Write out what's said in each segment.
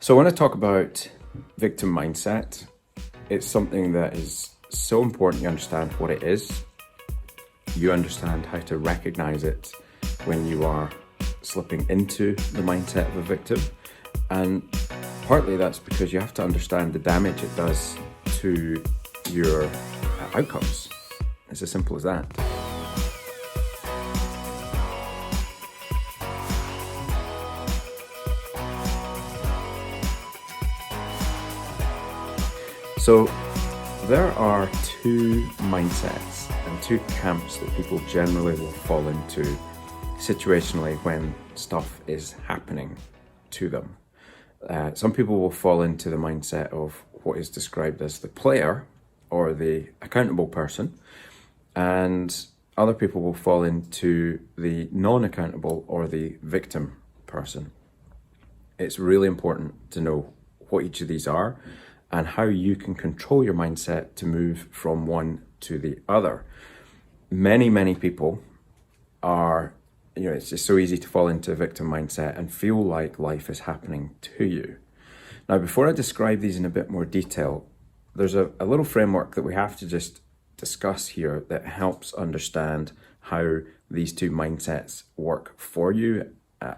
So when I talk about victim mindset, it's something that is so important you understand what it is. You understand how to recognize it when you are slipping into the mindset of a victim. And partly that's because you have to understand the damage it does to your outcomes. It's as simple as that. So there are two mindsets and two camps that people generally will fall into situationally when stuff is happening to them. Some people will fall into the mindset of what is described as the player or the accountable person, and other people will fall into the non-accountable or the victim person. It's really important to know what each of these are and how you can control your mindset to move from one to the other. Many people are, it's just so easy to fall into a victim mindset and feel like life is happening to you. Now, before I describe these in a bit more detail, there's a little framework that we have to just discuss here that helps understand how these two mindsets work for you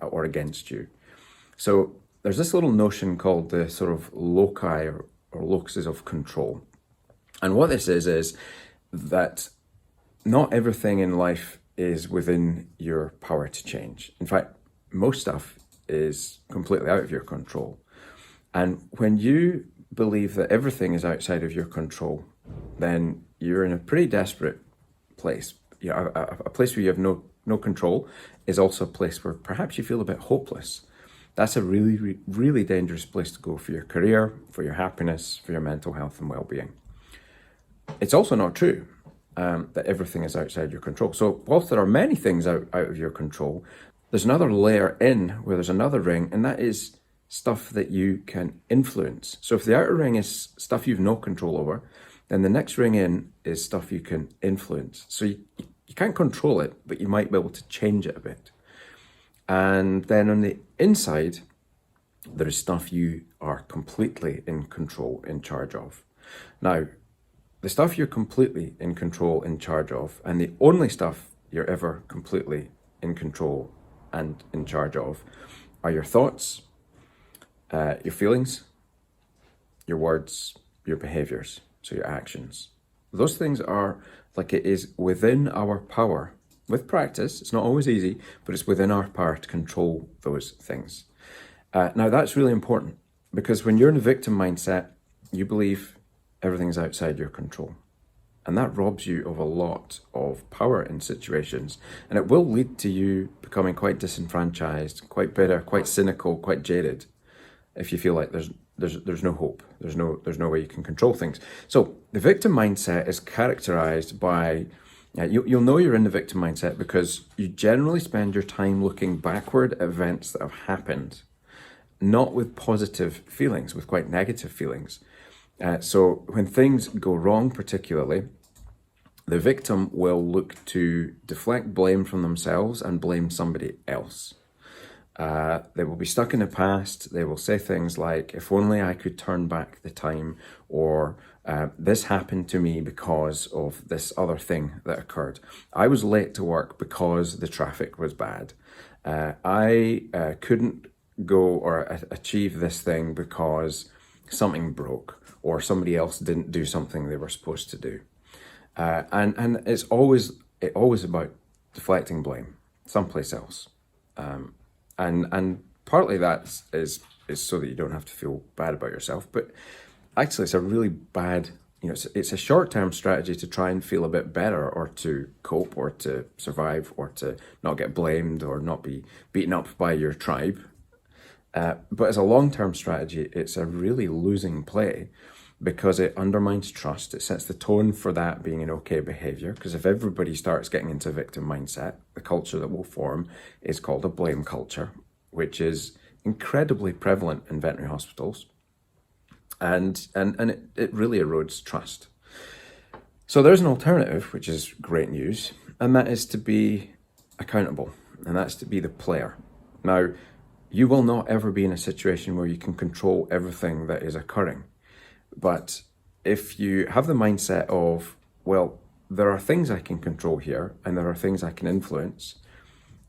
or against you. So there's this little notion called the sort of loci or locuses of control. And what this is that not everything in life is within your power to change. In fact, most stuff is completely out of your control. And when you believe that everything is outside of your control, then you're in a pretty desperate place. A place where you have no control is also a place where perhaps you feel a bit hopeless. That's a really dangerous place to go for your career, for your happiness, for your mental health and well-being. It's also not true that everything is outside your control. So whilst there are many things out of your control, there's another layer in where there's another ring, and that is stuff that you can influence. So if the outer ring is stuff you've no control over, then the next ring in is stuff you can influence. So you can't control it, but you might be able to change it a bit. And then on the inside, there is stuff you are completely in control, in charge of. Now, the stuff you're completely in control, in charge of, and the only stuff you're ever completely in control and in charge of are your thoughts, your feelings, your words, your behaviors, so your actions. Those things are like it is within our power. With practice, it's not always easy, but it's within our power to control those things. Now, that's really important because when you're in a victim mindset, you believe everything's outside your control. And that robs you of a lot of power in situations. And it will lead to you becoming quite disenfranchised, quite bitter, quite cynical, quite jaded, if you feel like there's no hope, there's no way you can control things. So the victim mindset is characterized by you'll know you're in the victim mindset because you generally spend your time looking backward at events that have happened, not with positive feelings, with quite negative feelings. So when things go wrong, particularly, the victim will look to deflect blame from themselves and blame somebody else. They will be stuck in the past. They will say things like, if only I could turn back the time, or this happened to me because of this other thing that occurred. I was late to work because the traffic was bad. I couldn't go or achieve this thing because something broke or somebody else didn't do something they were supposed to do. And it's always about deflecting blame someplace else. And partly that is so that you don't have to feel bad about yourself, but actually it's a really bad, it's a short-term strategy to try and feel a bit better or to cope or to survive or to not get blamed or not be beaten up by your tribe. But as a long-term strategy, it's a really losing play because it undermines trust. It sets the tone for that being an okay behavior, because if everybody starts getting into a victim mindset, the culture that will form is called a blame culture, which is incredibly prevalent in veterinary hospitals. And it really erodes trust. So there's an alternative, which is great news, and that is to be accountable, and that's to be the player. Now, You will not ever be in a situation where you can control everything that is occurring. But if you have the mindset of, well, there are things I can control here and there are things I can influence,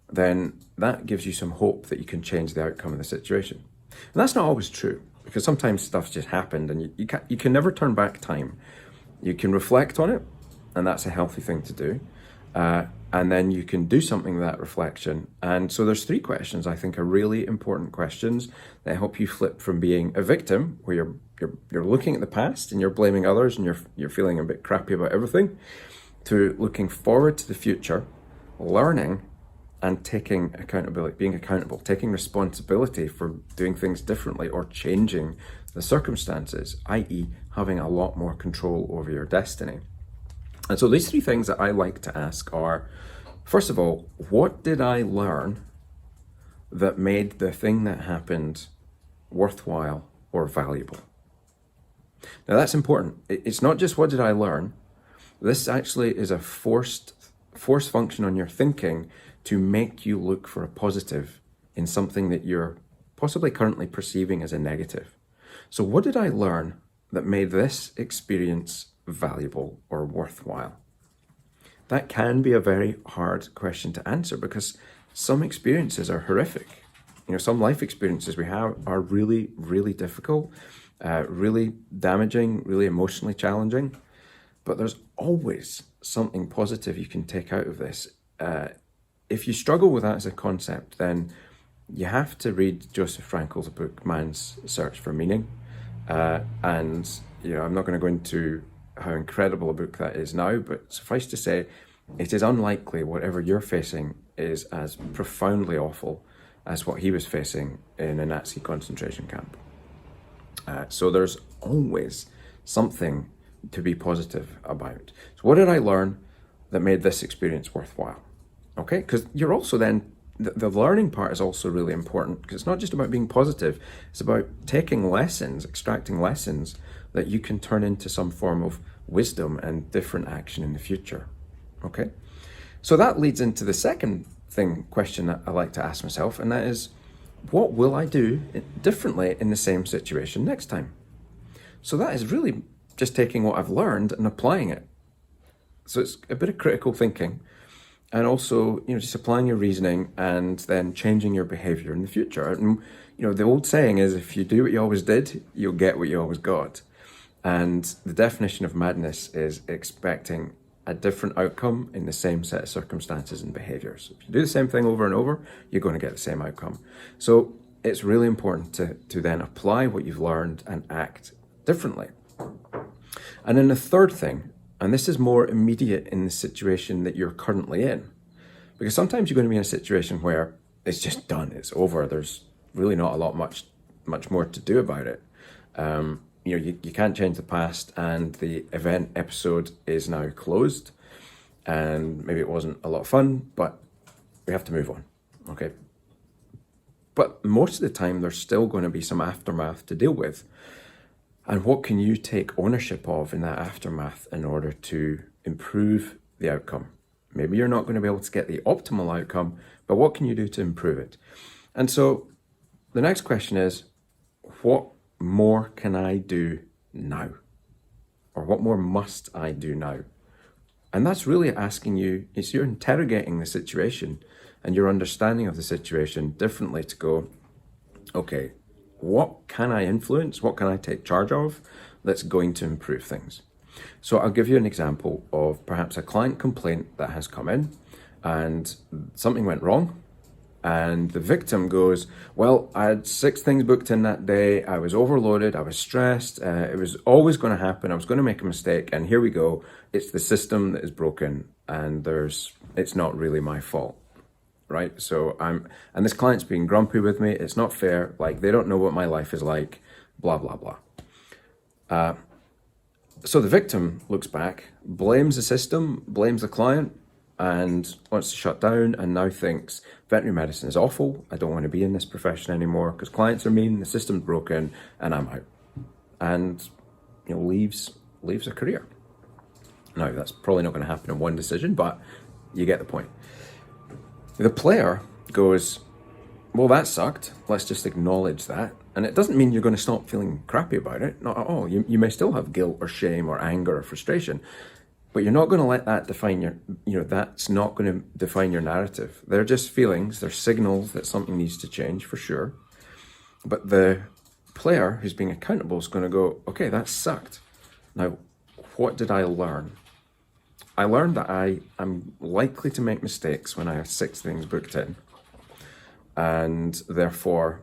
then that gives you some hope that you can change the outcome of the situation. And that's not always true, because sometimes stuff's just happened and you can never turn back time. You can reflect on it, and that's a healthy thing to do. And then you can do something with that reflection. And so there's 3 questions I think are really important questions that help you flip from being a victim, where you're looking at the past and you're blaming others and you're feeling a bit crappy about everything, to looking forward to the future, learning and taking accountability, being accountable, taking responsibility for doing things differently or changing the circumstances, i.e. having a lot more control over your destiny. And so these 3 things that I like to ask are, first of all, what did I learn that made the thing that happened worthwhile or valuable? Now that's important. It's not just what did I learn. This actually is a force function on your thinking to make you look for a positive in something that you're possibly currently perceiving as a negative. So what did I learn that made this experience valuable or worthwhile? That can be a very hard question to answer, because some experiences are horrific. Some life experiences we have are really, really difficult, really damaging, really emotionally challenging. But there's always something positive you can take out of this. If you struggle with that as a concept, then you have to read Joseph Frankl's book, Man's Search for Meaning. And I'm not going to go into how incredible a book that is now, but suffice to say, it is unlikely whatever you're facing is as profoundly awful as what he was facing in a Nazi concentration camp. So there's always something to be positive about. So what did I learn that made this experience worthwhile? Okay, because you're also then, the learning part is also really important, because it's not just about being positive, it's about taking lessons, extracting lessons that you can turn into some form of wisdom and different action in the future. Okay, so that leads into the second question that I like to ask myself, and that is, what will I do differently in the same situation next time? So that is really just taking what I've learned and applying it. So it's a bit of critical thinking, and also, just applying your reasoning and then changing your behavior in the future. And, the old saying is, if you do what you always did, you'll get what you always got. And the definition of madness is expecting a different outcome in the same set of circumstances and behaviors. If you do the same thing over and over, you're going to get the same outcome. So it's really important to then apply what you've learned and act differently. And then the third thing, and this is more immediate in the situation that you're currently in, because sometimes you're going to be in a situation where it's just done, it's over, there's really not a lot much more to do about it. You can't change the past, and the event episode is now closed, and maybe it wasn't a lot of fun, but we have to move on, okay? But most of the time, there's still going to be some aftermath to deal with. And what can you take ownership of in that aftermath in order to improve the outcome? Maybe you're not going to be able to get the optimal outcome, but what can you do to improve it? And so the next question is, what more can I do now? Or what more must I do now? And that's really asking you, is you're interrogating the situation and your understanding of the situation differently to go, okay, what can I influence? What can I take charge of that's going to improve things? So I'll give you an example of perhaps a client complaint that has come in and something went wrong. And the victim goes, well, I had 6 things booked in that day. I was overloaded. I was stressed. It was always going to happen. I was going to make a mistake. And here we go. It's the system that is broken, and it's not really my fault. Right? So and this client's being grumpy with me. It's not fair. Like, they don't know what my life is like, blah, blah, blah. So the victim looks back, blames the system, blames the client, and wants to shut down, and now thinks veterinary medicine is awful. I don't want to be in this profession anymore because clients are mean, the system's broken, and I'm out. And, leaves a career. Now, that's probably not going to happen in one decision, but you get the point. The player goes, well, that sucked. Let's just acknowledge that. And it doesn't mean you're going to stop feeling crappy about it. Not at all. You may still have guilt or shame or anger or frustration, but you're not going to let that define that's not going to define your narrative. They're just feelings. They're signals that something needs to change for sure. But the player who's being accountable is going to go, okay, that sucked. Now, what did I learn? I learned that I'm likely to make mistakes when I have 6 things booked in. And therefore,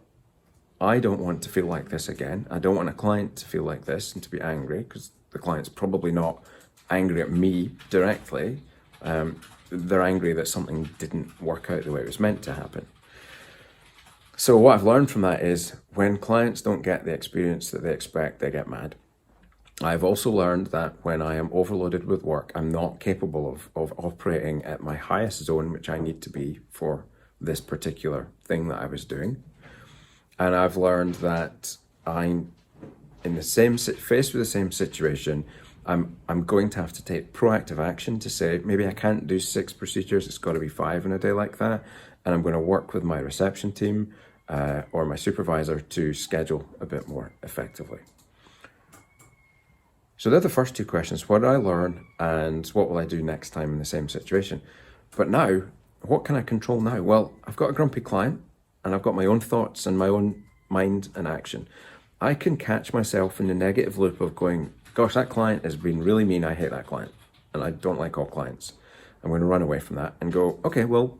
I don't want to feel like this again. I don't want a client to feel like this and to be angry, because the client's probably not angry at me directly. They're angry that something didn't work out the way it was meant to happen. So what I've learned from that is when clients don't get the experience that they expect, they get mad. I've also learned that when I am overloaded with work, I'm not capable of operating at my highest zone, which I need to be for this particular thing that I was doing. And I've learned that I'm faced with the same situation. I'm going to have to take proactive action to say, maybe I can't do 6 procedures, it's got to be 5 in a day like that. And I'm going to work with my reception team or my supervisor to schedule a bit more effectively. So they're the first 2 questions. What did I learn and what will I do next time in the same situation? But now, what can I control now? Well, I've got a grumpy client and I've got my own thoughts and my own mind and action. I can catch myself in the negative loop of going, gosh, that client has been really mean. I hate that client and I don't like all clients. I'm going to run away from that and go, okay, well,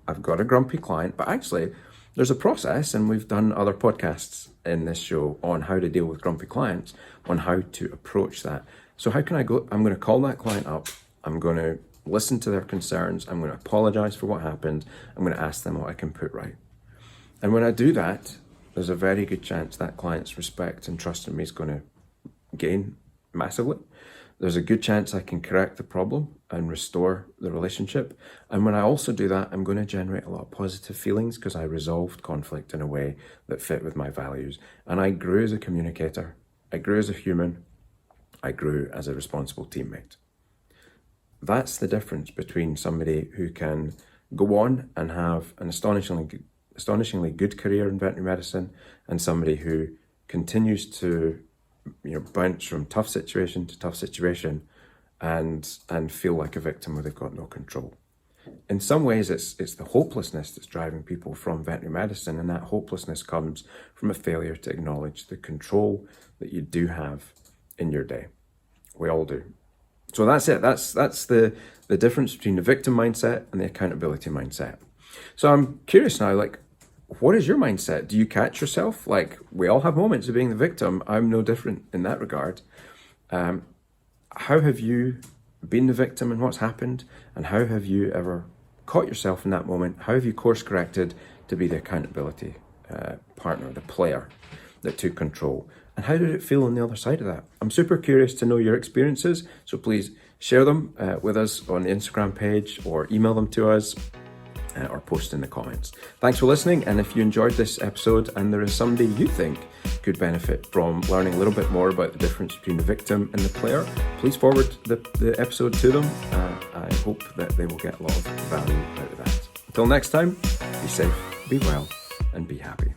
I've got a grumpy client, but actually there's a process, and we've done other podcasts in this show on how to deal with grumpy clients, on how to approach that. So how can I go? I'm going to call that client up. I'm going to listen to their concerns. I'm going to apologize for what happened. I'm going to ask them what I can put right. And when I do that, there's a very good chance that client's respect and trust in me is going to gain massively. There's a good chance I can correct the problem and restore the relationship. And when I also do that, I'm going to generate a lot of positive feelings because I resolved conflict in a way that fit with my values. And I grew as a communicator. I grew as a human. I grew as a responsible teammate. That's the difference between somebody who can go on and have an astonishingly good career in veterinary medicine and somebody who continues to bounce from tough situation to tough situation and feel like a victim where they've got no control. In some ways, it's the hopelessness that's driving people from veterinary medicine, and that hopelessness comes from a failure to acknowledge the control that you do have in your day. We all do. So that's it. That's the difference between the victim mindset and the accountability mindset. So I'm curious now, what is your mindset? Do you catch yourself? We all have moments of being the victim. I'm no different in that regard. How have you been the victim and what's happened? And how have you ever caught yourself in that moment? How have you course corrected to be the accountability partner, the player that took control? And how did it feel on the other side of that? I'm super curious to know your experiences. So please share them with us on the Instagram page or email them to us. Or post in the comments. Thanks for listening, and if you enjoyed this episode and there is somebody you think could benefit from learning a little bit more about the difference between the victim and the player, please forward the episode to them. I hope that they will get a lot of value out of that. Until next time, be safe, be well, and be happy.